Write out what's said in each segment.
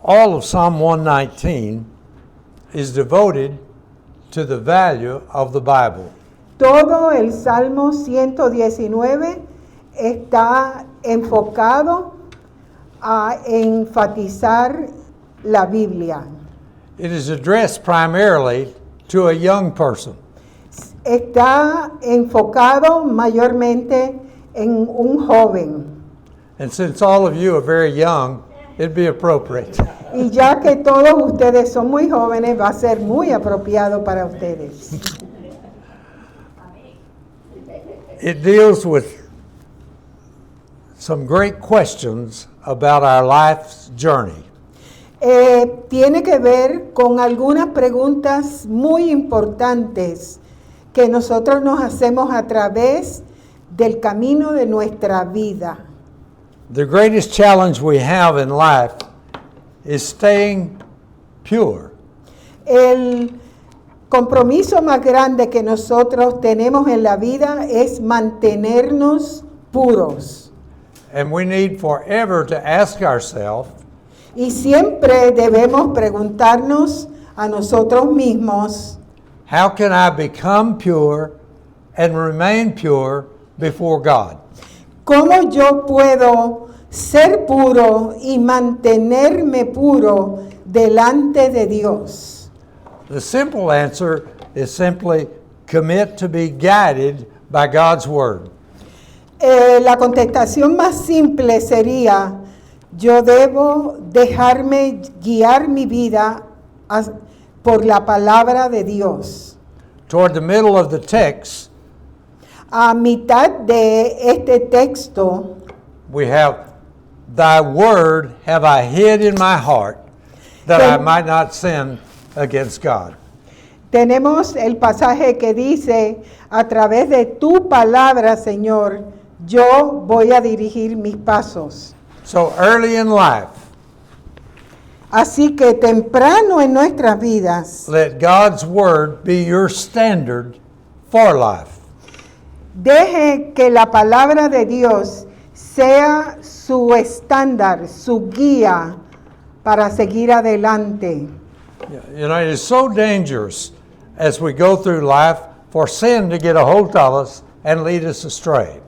All of Psalm 119 is devoted to the value of the Bible. Todo el Salmo 119 está enfocado a enfatizar la Biblia. It is addressed primarily to a young person. Está enfocado mayormente en un joven. And since all of you are very young, it'd be appropriate. Y ya que todos ustedes son muy jóvenes, va a ser muy apropiado para ustedes. It deals with some great questions about our life's journey. Tiene que ver con algunas preguntas muy importantes que nosotros nos hacemos a través del camino de nuestra vida. The greatest challenge we have in life is staying pure. El compromiso más grande que nosotros tenemos en la vida es mantenernos puros. And we need forever to ask ourselves, Y siempre debemos preguntarnos a nosotros mismos, how can I become pure and remain pure before God? ¿cómo yo puedo ser puro y mantenerme puro delante de Dios? The simple answer is simply commit to be guided by God's Word. La contestación más simple sería, yo debo dejarme guiar mi vida por la palabra de Dios. Toward the middle of the text, A mitad de este texto we have, Thy word have I hid in my heart, that I might not sin against God. tenemos el pasaje que dice, a través de tu palabra, Señor, yo voy a dirigir mis pasos. So early in life, Así que temprano en nuestras vidas, let God's word be your standard for life. deje que la palabra de Dios sea su estándar, su guía para seguir adelante. You know, it is so dangerous as we go through life for sin to get a hold of us and lead us astray.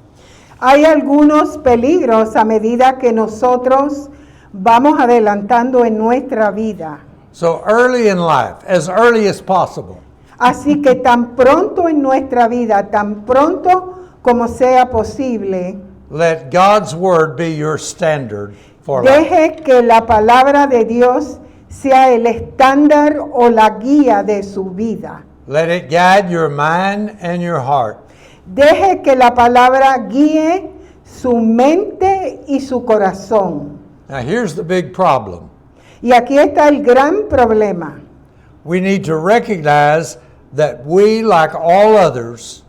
Hay algunos peligros a medida que nosotros vamos adelantando en nuestra vida. So early in life, as early as possible, Así que tan pronto en nuestra vida, tan pronto como sea posible, let God's word be your standard for life. deje que la palabra de Dios sea el estándar o la guía de su vida. Let it guide your mind and your heart. Deje que la palabra guíe su mente y su corazón. Now here's the big problem. Y aquí está el gran problema. We need to recognize that we, like all others,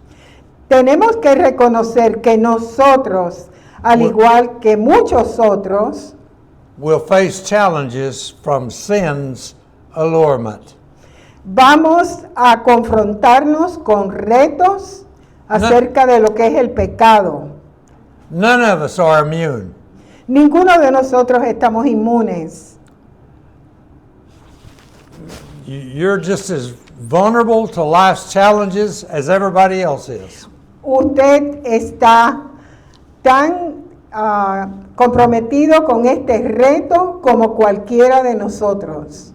Tenemos que reconocer que nosotros, al igual que muchos otros, will face challenges from sin's allurement. vamos a confrontarnos con retos acerca de lo que es el pecado. None of us are immune. Ninguno de nosotros estamos inmunes. You're just as vulnerable to life's challenges as everybody else is. Usted está tan comprometido con este reto como cualquiera de nosotros.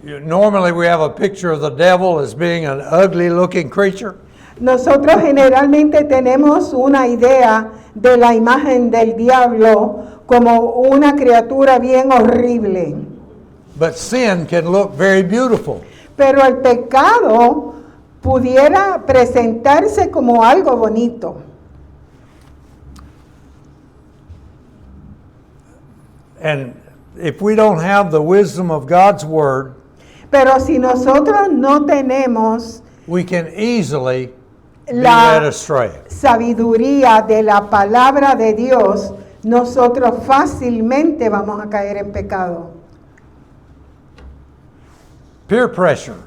Normally we have a picture of the devil as being an ugly looking creature. Nosotros generalmente tenemos una idea de la imagen del diablo como una criatura bien horrible. But sin can look very beautiful. Pero el pecado pudiera presentarse como algo bonito. And if we don't have the wisdom of God's word, Pero si nosotros no tenemos we can easily be La- led astray. sabiduría de la palabra de Dios, nosotros fácilmente vamos a caer en pecado. Peer pressure.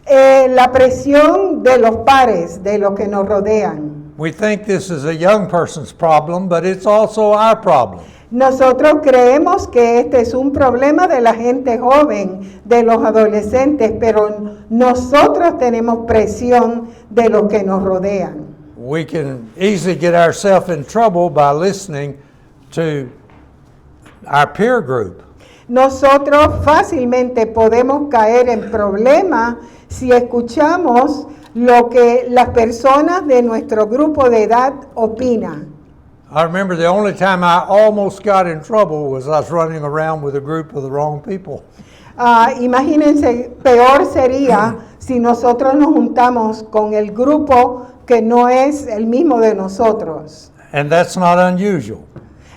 La presión de los pares, de los que nos rodean. We think this is a young person's problem, but it's also our problem. Nosotros creemos que este es un problema de la gente joven, de los adolescentes, pero nosotros tenemos presión de los que nos rodean. We can easily get ourselves in trouble by listening to our peer group. Nosotros fácilmente podemos caer en problemas si escuchamos lo que las personas de nuestro grupo de edad opinan. I remember the only time I almost got in trouble was I was running around with a group of the wrong people. Imagínense, peor sería si nosotros nos juntamos con el grupo que no es el mismo de nosotros. And that's not unusual.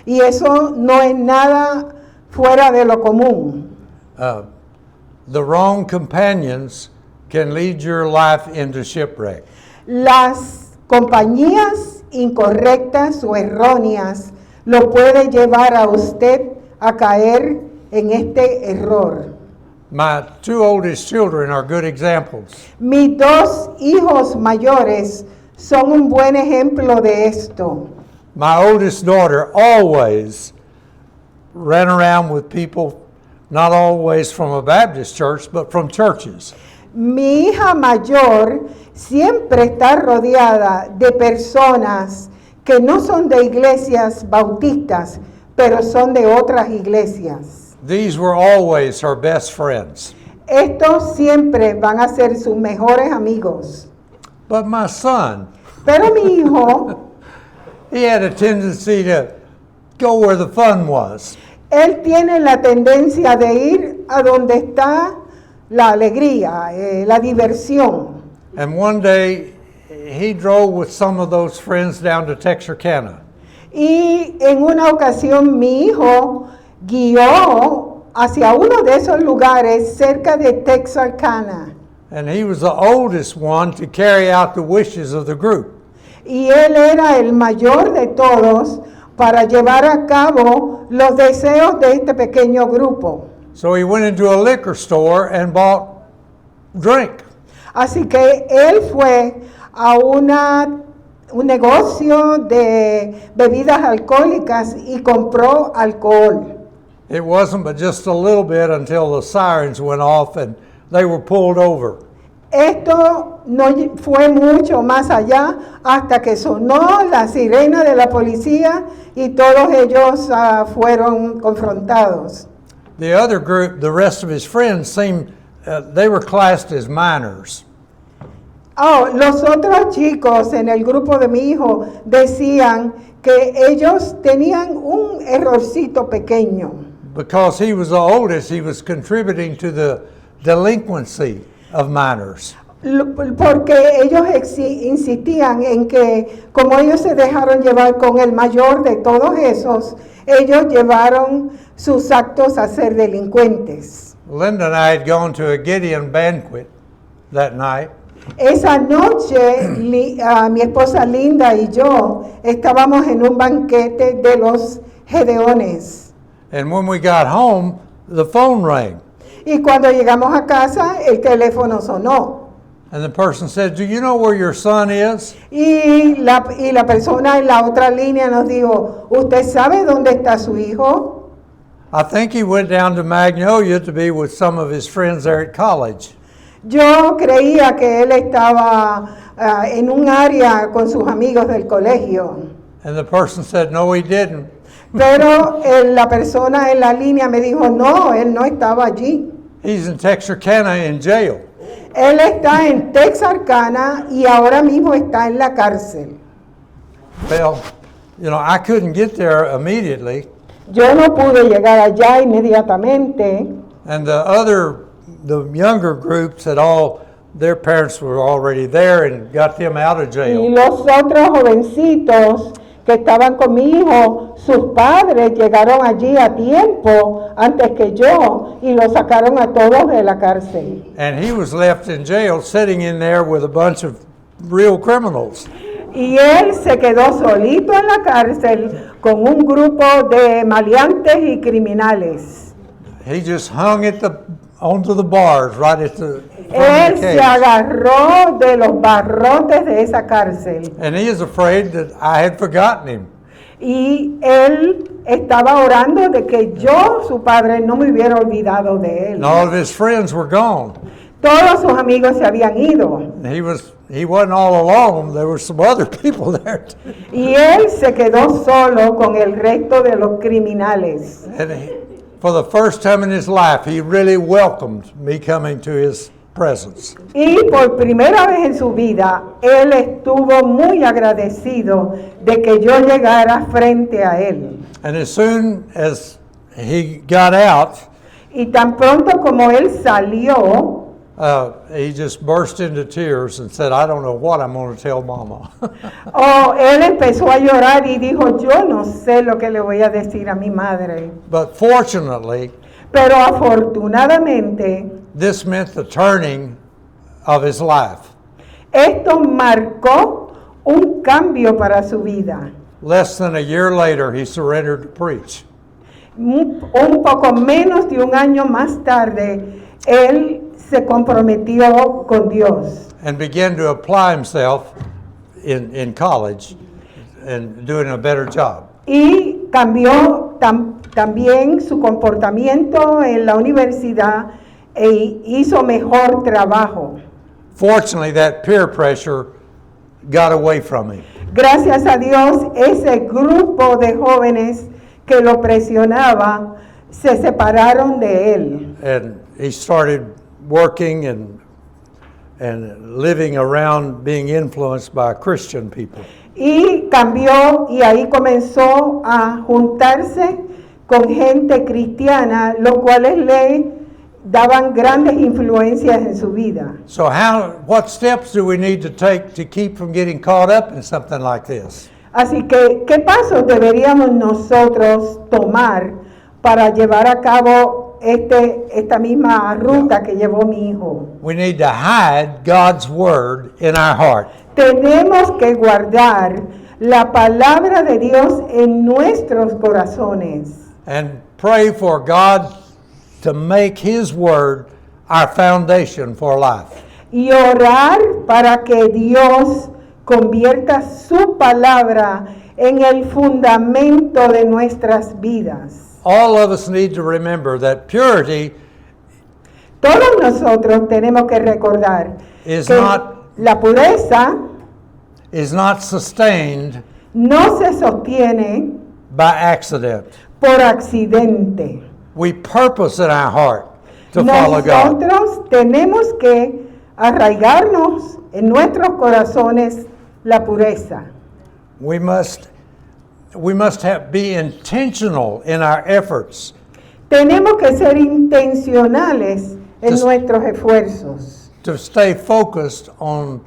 Y eso no es nada fuera de lo común. The wrong companions can lead your life into shipwreck. Las compañías incorrectas o erróneas lo puede llevar a usted a caer en este error. My two oldest children are good examples. Mis dos hijos mayores son un buen ejemplo de esto. My oldest daughter always ran around with people, not always from a Baptist church, but from churches. Mi hija mayor siempre está rodeada de personas que no son de iglesias bautistas, pero son de otras iglesias. These were always her best friends. Estos siempre van a ser sus mejores amigos. But my son, Pero mi hijo, he had a tendency to go where the fun was. él tiene la tendencia de ir a donde está la alegría, la diversión. And one day, he drove with some of those friends down to Texarkana. Y en una ocasión mi hijo guió hacia uno de esos lugares cerca de Texarkana. And he was the oldest one to carry out the wishes of the group. Y él era el mayor de todos para llevar a cabo los deseos de este pequeño grupo. So he went into a liquor store and bought drink. Así que él fue a un negocio de bebidas alcohólicas y compró alcohol. It wasn't but just a little bit until the sirens went off and they were pulled over. Esto no fue mucho más allá hasta que sonó la sirena de la policía y todos ellos fueron confrontados. The other group, the rest of his friends, seemed they were classed as minors. Los otros chicos en el grupo de mi hijo decían que ellos tenían un errorcito pequeño. Because he was the oldest, he was contributing to the delinquency of minors. Porque ellos insistían en que como ellos se dejaron llevar con el mayor de todos esos, ellos llevaron sus actos a ser delincuentes. Linda and I had gone to a Gideon banquet that night. Esa noche mi esposa Linda y yo estábamos en un banquete de los Gedeones. And when we got home, the phone rang. Y cuando llegamos a casa, el teléfono sonó. And the person said, "Do you know where your son is?" Y la persona en la otra línea nos dijo, ¿usted sabe dónde está su hijo? I think he went down to Magnolia to be with some of his friends there at college. Yo creía que él estaba en un área con sus amigos del colegio. And the person said, "No, he didn't." Pero la persona en la línea me dijo, no, él no estaba allí. He's in Texarkana in jail. Él está en Texarkana y ahora mismo está en la cárcel. Well, I couldn't get there immediately. Yo no pude llegar allá inmediatamente. And the younger groups their parents were already there and got them out of Y jail. los otros jovencitos que estaban con mi hijo, sus padres llegaron allí a tiempo antes que yo y lo sacaron a todos de la cárcel. And he was left in jail sitting in there with a bunch of real criminals. Y él se quedó solito en la cárcel con un grupo de maleantes y criminales. He just hung onto the bars right at the front Él of the se cage. agarró de los barrotes de esa cárcel And he is afraid that I had forgotten him. y él estaba orando de que yo, su padre, no me hubiera olvidado de él. And all of his friends were gone. Todos sus amigos se habían ido And he wasn't all alone. There were some other people there too. y él se quedó solo con el resto de los criminales. And for the first time in his life, he really welcomed me coming to his presence. Y por primera vez en su vida, él estuvo muy agradecido de que yo llegara frente a él. And as soon as he got out, Y tan pronto como él salió, he just burst into tears and said, I don't know what I'm going to tell Mama. él empezó a llorar y dijo, yo no sé lo que le voy a decir a mi madre. But fortunately, Pero afortunadamente, this meant the turning of his life. esto marcó un cambio para su vida. Less than a year later, he surrendered to preach. Un poco menos de un año más tarde, él se comprometió con Dios And began to apply himself in college and doing a better job. y cambió también su comportamiento en la universidad e hizo mejor trabajo. Fortunately, that peer pressure got away from him. Gracias a Dios, ese grupo de jóvenes que lo presionaba se separaron de él. And he started working and living around being influenced by Christian people. Y cambió y ahí comenzó a juntarse con gente cristiana, los cuales le daban grandes influencias en su vida. So what steps do we need to take to keep from getting caught up in something like this? Así que, ¿qué pasos deberíamos nosotros tomar para llevar a cabo esta misma ruta que llevó mi hijo? We need to hide God's word in our heart. Tenemos que guardar la palabra de Dios en nuestros corazones And pray for God to make his word our foundation for life. y orar para que Dios convierta su palabra en el fundamento de nuestras vidas. All of us need to remember that purity Todos nosotros tenemos que recordar is que not la pureza sustained no se sostiene by accident. por accidente. We purpose in our heart to follow God. Nosotros tenemos que arraigarnos en nuestros corazones la pureza. We must be intentional in our efforts Tenemos que ser intencionales en Just- nuestros esfuerzos to stay focused on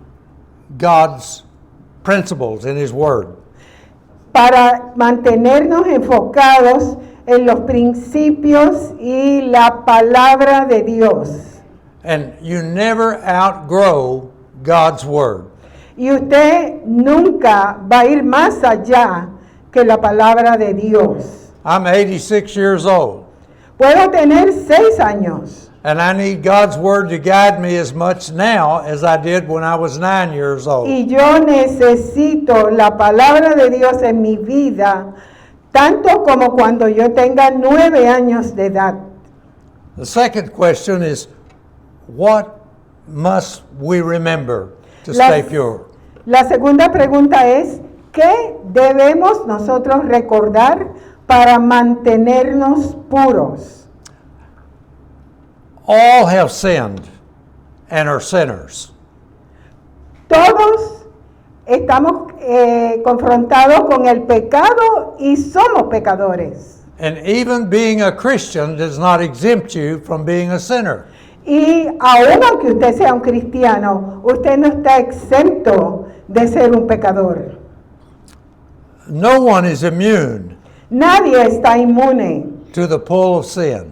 God's principles in his word. para mantenernos enfocados en los principios y la palabra de Dios. And you never outgrow God's word. Y usted nunca va a ir más allá que la palabra de Dios. I'm 86 years old, Puedo tener 6 años and I need God's word to guide me as much now as I did when I was 9 years old. y yo necesito la palabra de Dios en mi vida, tanto como cuando yo tenga 9 años de edad. The second question is, what must we remember to La- stay pure? La segunda pregunta es, ¿qué debemos nosotros recordar para mantenernos puros? All have sinned and are sinners. Todos estamos confrontados con el pecado y somos pecadores. And even being a Christian does not exempt you from being a sinner. Y aun aunque usted sea un cristiano, usted no está exento de ser un pecador. No one is immune Nadie está inmune. to the pull of sin.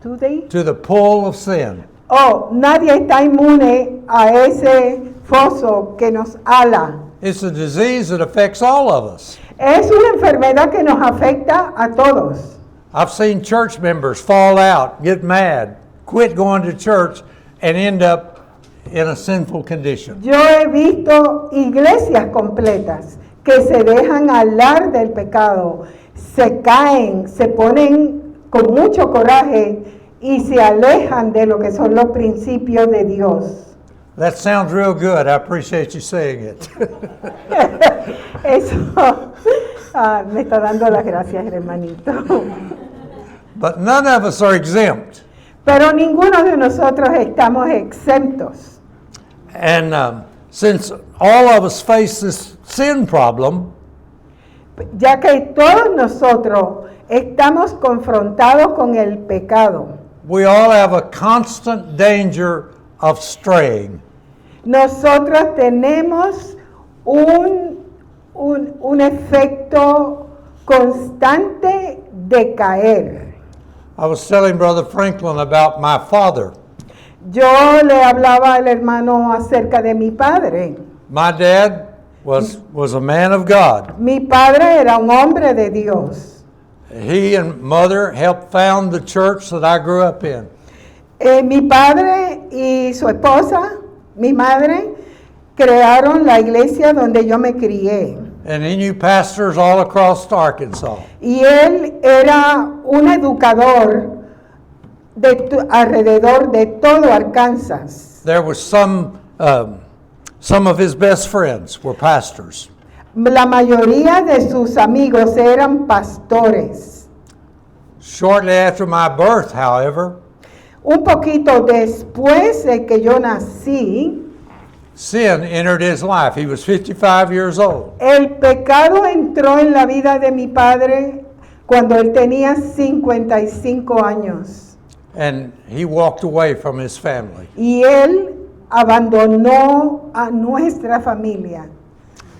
¿Today? To the pull of sin. Oh, nadie está inmune a ese foso que nos ala. It's a disease that affects all of us. Es una enfermedad que nos afecta a todos. I've seen church members fall out, get mad, quit going to church, and end up in a sinful condition. Yo he visto iglesias completas que se dejan alar del pecado, se caen, se ponen con mucho coraje y se alejan de lo que son los principios de Dios. That sounds real good. I appreciate you saying it. Eso me está dando las gracias, hermanito. But none of us are exempt. Pero ninguno de nosotros estamos exentos. And since all of us face this sin problem, Ya que todos nosotros estamos confrontados con el pecado. we all have a constant danger of straying. Nosotros tenemos un efecto constante de caer. I was telling Brother Franklin about my father. Yo le hablaba al hermano acerca de mi padre. My dad was a man of God. Mi padre era un hombre de Dios. He and mother helped found the church that I grew up in. Mi padre y su esposa, mi madre, crearon la iglesia donde yo me crié. And he knew pastors all across Arkansas. Y él era un educador alrededor de todo Arkansas. There was some of his best friends were pastors. La mayoría de sus amigos eran pastores. Shortly after my birth, however, Un poquito después de que yo nací, sin entered his life. He was 55 years old. el pecado entró en la vida de mi padre cuando él tenía 55 años. And he walked away from his family. Y él abandonó a nuestra familia.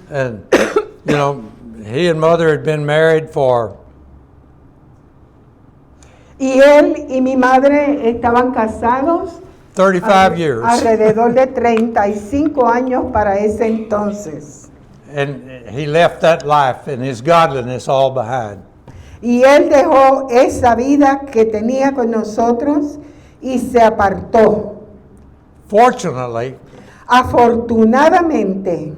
And, he and mother had been married for Y él y mi madre estaban casados 35 years. alrededor de 35 años para ese entonces. And he left that life and his godliness all behind. Y él dejó esa vida que tenía con nosotros y se apartó. Fortunately, Afortunadamente,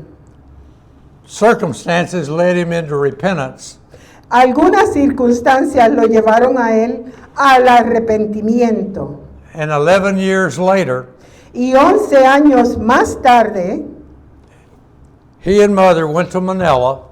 circumstances led him into repentance, algunas circunstancias lo llevaron a él al arrepentimiento. and 11 years later, Y 11 años más tarde, he and mother went to Manila.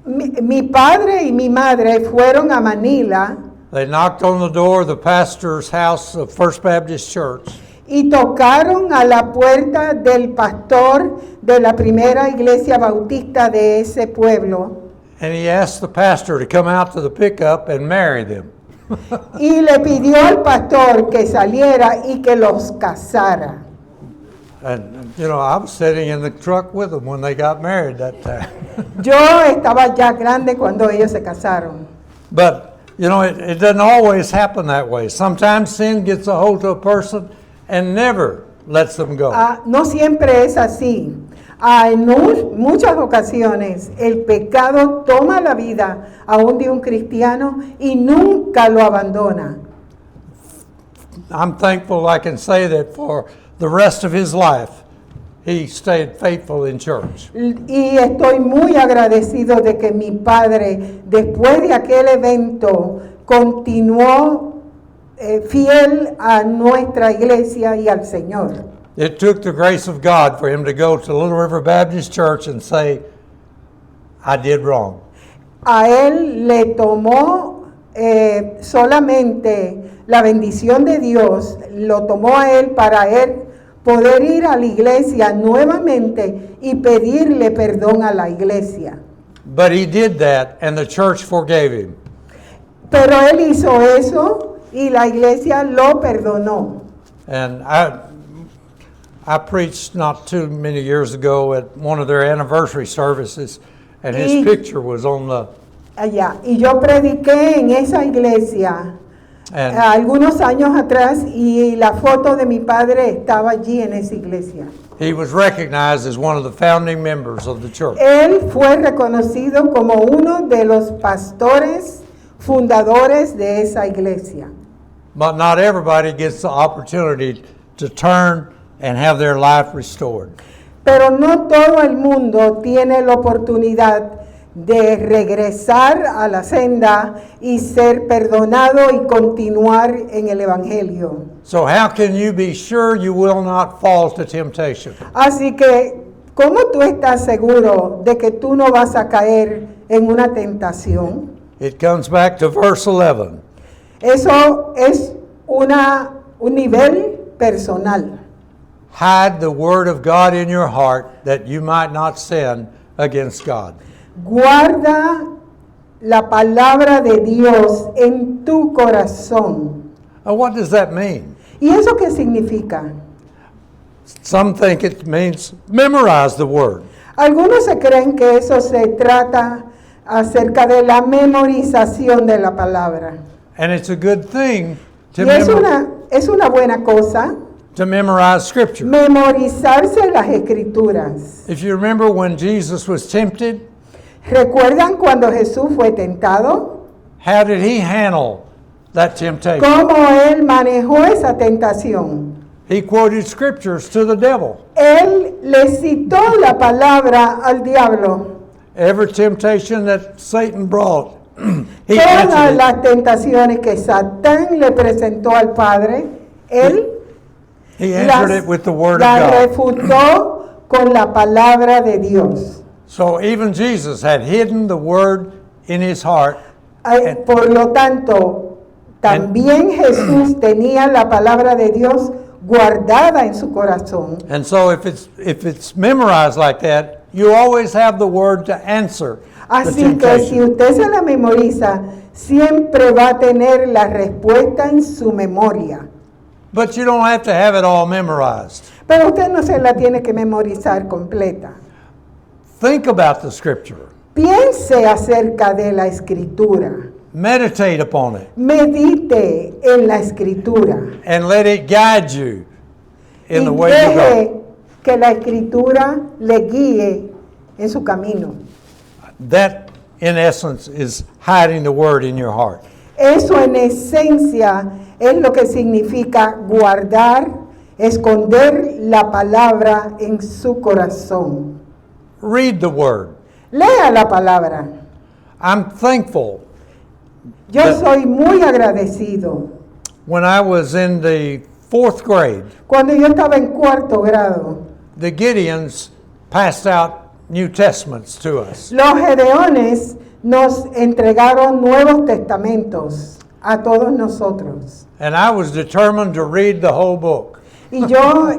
mi padre y mi madre fueron a Manila They knocked on the door of the pastor's house of First Baptist Church. y tocaron a la puerta del pastor de la primera iglesia bautista de ese pueblo. And he asked the pastor to come out to the pickup and marry them. Y le pidió al pastor que saliera y que los casara. And, I was sitting in the truck with them when they got married that time. Yo estaba ya grande cuando ellos se casaron. But, it doesn't always happen that way. Sometimes sin gets a hold of a person and never lets them go. No siempre es así. En muchas ocasiones el pecado toma la vida aún de un cristiano y nunca lo abandona. I'm thankful I can say that for the rest of his life, he stayed faithful in church. Y estoy muy agradecido de que mi padre, después de aquel evento, continuó fiel a nuestra iglesia y al Señor. It took the grace of God for him to go to Little River Baptist Church and say, I did wrong. A él le tomó solamente la bendición de Dios, lo tomó a él para él poder ir a la iglesia nuevamente y pedirle perdón a la iglesia. But he did that and the church forgave him. Pero él hizo eso y la iglesia lo perdonó. And I preached not too many years ago at one of their anniversary services, and his picture was on the... Allá. Y yo prediqué en esa iglesia And algunos años atrás y la foto de mi padre estaba allí en esa iglesia. he was recognized as one of the founding members of the church. Él fue reconocido como uno de los pastores fundadores de esa iglesia. But not everybody gets the opportunity to turn and have their life restored. Pero no todo el mundo tiene la oportunidad de regresar a la senda y ser perdonado y continuar en el Evangelio. So how can you be sure you will not fall to temptation? Así que, ¿cómo tú estás seguro de que tú no vas a caer en una tentación? It comes back to verse 11. Eso es un nivel personal. Hide the word of God in your heart that you might not sin against God. Guarda la palabra de Dios en tu corazón. Now, what does that mean? ¿Y eso qué significa? Some think it means memorize the word. Algunos se creen que eso se trata acerca de la memorización de la palabra. And it's a good thing to, Y es una buena cosa to memorize Scripture. memorizarse las escrituras. If you remember when Jesus was tempted, ¿Recuerdan cuando Jesús fue tentado? how did he handle that temptation? ¿Cómo él manejó esa tentación? He quoted Scriptures to the devil. Él le citó la palabra al diablo. Every temptation that Satan brought, he Todas answered it. las tentaciones que Satán le presentó al Padre, él He answered it with the Word of las God. refutó con la palabra de Dios. So even Jesus had hidden the Word in his heart. Por lo tanto, también Jesús tenía la palabra de Dios guardada en su corazón. And so if it's memorized like that, you always have the Word to answer the Así que si temptation. usted se la memoriza, siempre va a tener la respuesta en su memoria. But you don't have to have it all memorized. Pero usted no se la tiene que memorizar completa. Think about the Scripture. Piense acerca de la escritura. Meditate upon it. Medite en la escritura. And let it guide you in the Y way you go. deje que la escritura le guíe en su camino. That, in essence, is hiding the Word in your heart. Eso en esencia es lo que significa guardar, esconder la palabra en su corazón. Read the Word. Lea la palabra. I'm thankful. Yo soy muy agradecido. When I was in the 4th grade, Cuando yo estaba en cuarto grado, the Gideons passed out New Testaments to us. los gedeones nos entregaron nuevos testamentos a todos nosotros. And I was determined to read the whole book. Y yo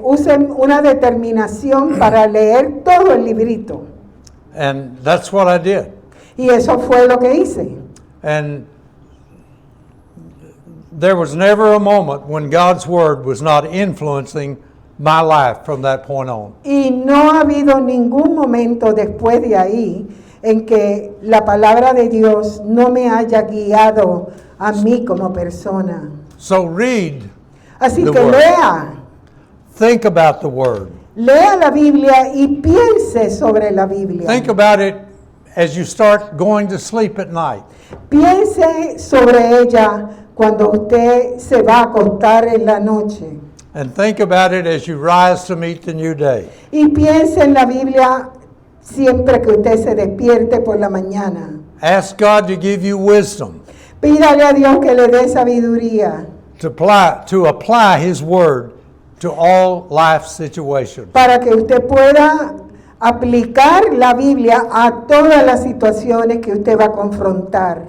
usé una determinación para leer todo el librito. And that's what I did. Y eso fue lo que hice. And there was never a moment when God's Word was not influencing my life from that point on. Y no ha habido ningún momento después de ahí en que la palabra de Dios no me haya guiado a mí como persona. So read, Así The que Word. lea, think about the Word. lea la Biblia y piense sobre la Biblia. Think about it as you start going to sleep at night. Piense sobre ella cuando usted se va a acostar en la noche. And think about it as you rise to meet the new day. Y piense en la Biblia siempre que usted se despierte por la mañana. Ask God to give you wisdom Pídale a Dios que le dé sabiduría to apply His Word to all life situations. para que usted pueda aplicar la Biblia a todas las situaciones que usted va a confrontar.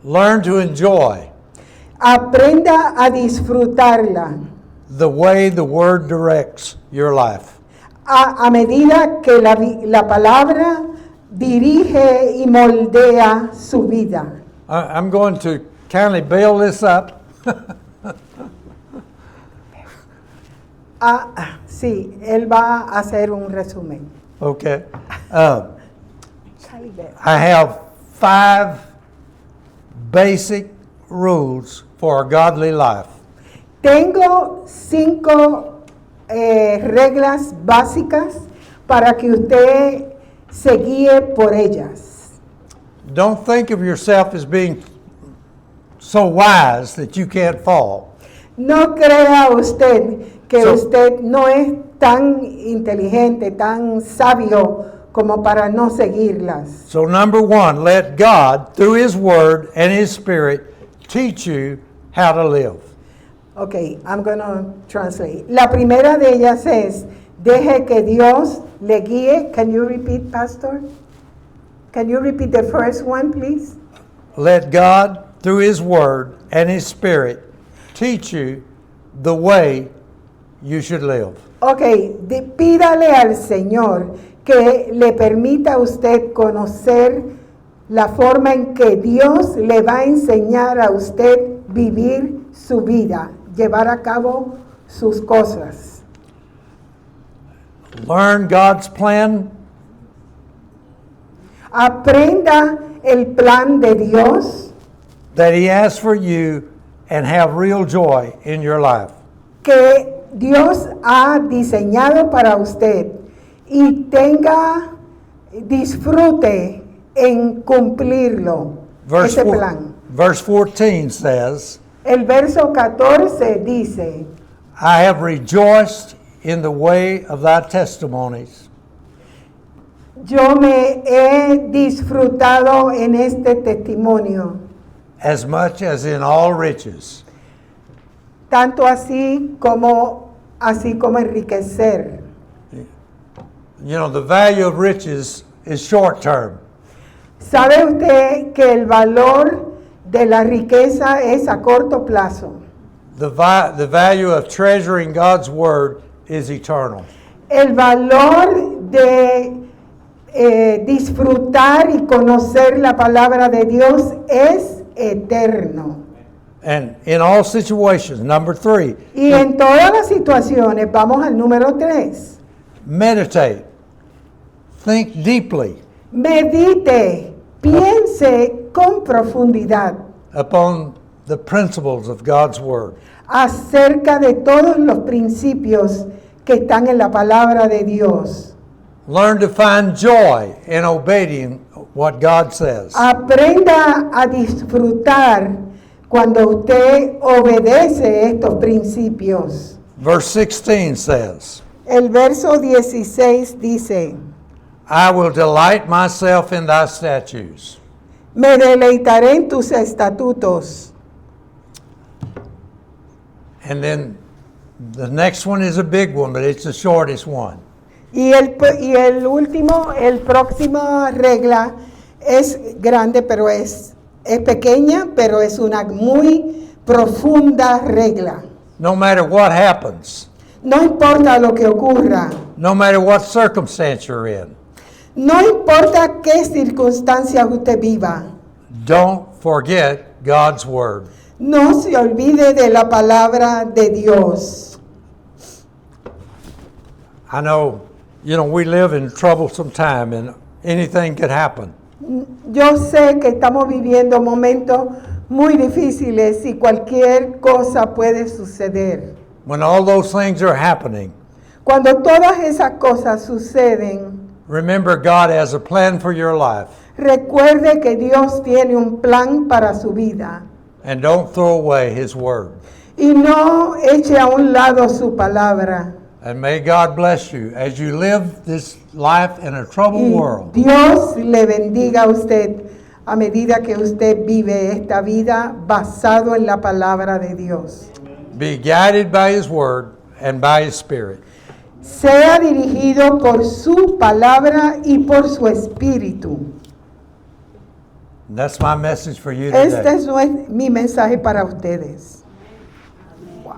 Learn to enjoy Aprenda a disfrutarla the way the Word directs your life. a medida que la palabra dirige y moldea su vida. I'm going to kind of bail this up. Sí, él va a hacer un resumen. Okay. I have 5 basic rules for a godly life. Tengo 5 reglas básicas para que usted se guíe por ellas. Don't think of yourself as being so wise that you can't fall. No crea usted que So- usted no es tan inteligente, tan sabio como para no seguirlas. So number one, let God, through His Word and His Spirit, teach you how to live. Okay, I'm going to translate. La primera de ellas es, deje que Dios le guíe. Can you repeat, Pastor? Can you repeat the first one, please? Let God, through His Word and His Spirit, teach you the way you should live. Okay, pídale al Señor que le permita a usted conocer la forma en que Dios le va a enseñar a usted vivir su vida, llevar a cabo sus cosas. Learn God's plan Aprenda el plan de Dios that He has for you and have real joy in your life. que Dios ha diseñado para usted y tenga disfrute en cumplirlo, ese plan. Verse 14 says, El verso 14 dice, I have rejoiced in the way of thy testimonies, yo me he disfrutado en este testimonio, as much as in all riches. tanto así como enriquecer. You know, the value of riches is short term. ¿Sabe usted que el valor de la riqueza es a corto plazo? The value of treasuring God's word is eternal. El valor de disfrutar y conocer la palabra de Dios es eterno. And in all situations, number 3, Y en todas las situaciones, vamos al número 3. meditate, think deeply Medite, piense con profundidad upon the principles of God's word. acerca de todos los principios que están en la palabra de Dios. Learn to find joy in obeying what God says. Aprenda a disfrutar cuando usted obedece estos principios. Verse 16 says, El verso 16 dice, I will delight myself in thy statutes. me deleitaré en tus estatutos. And then the next one is a big one, but it's the shortest one. Y el último, el próxima regla es grande, pero es pequeña, pero es una muy profunda regla. No matter what happens, No importa lo que ocurra, no matter what circumstance you're in, no importa qué circunstancias usted viva, don't forget God's word. no se olvide de la palabra de Dios. I know, we live in troublesome time and anything could happen. Yo sé que estamos viviendo momentos muy difíciles y cualquier cosa puede suceder. When all those things are happening, Cuando todas esas cosas suceden, remember God has a plan for your life, recuerde que Dios tiene un plan para su vida and don't throw away His word. y no eche a un lado su palabra. And may God bless you as you live this life in a troubled Y world. Dios le bendiga a usted a medida que usted vive esta vida basado en la palabra de Dios. Be guided by His word and by His Spirit. Sea dirigido por su palabra y por su espíritu. And that's my message for you Este today. es mi mensaje para ustedes. Wow.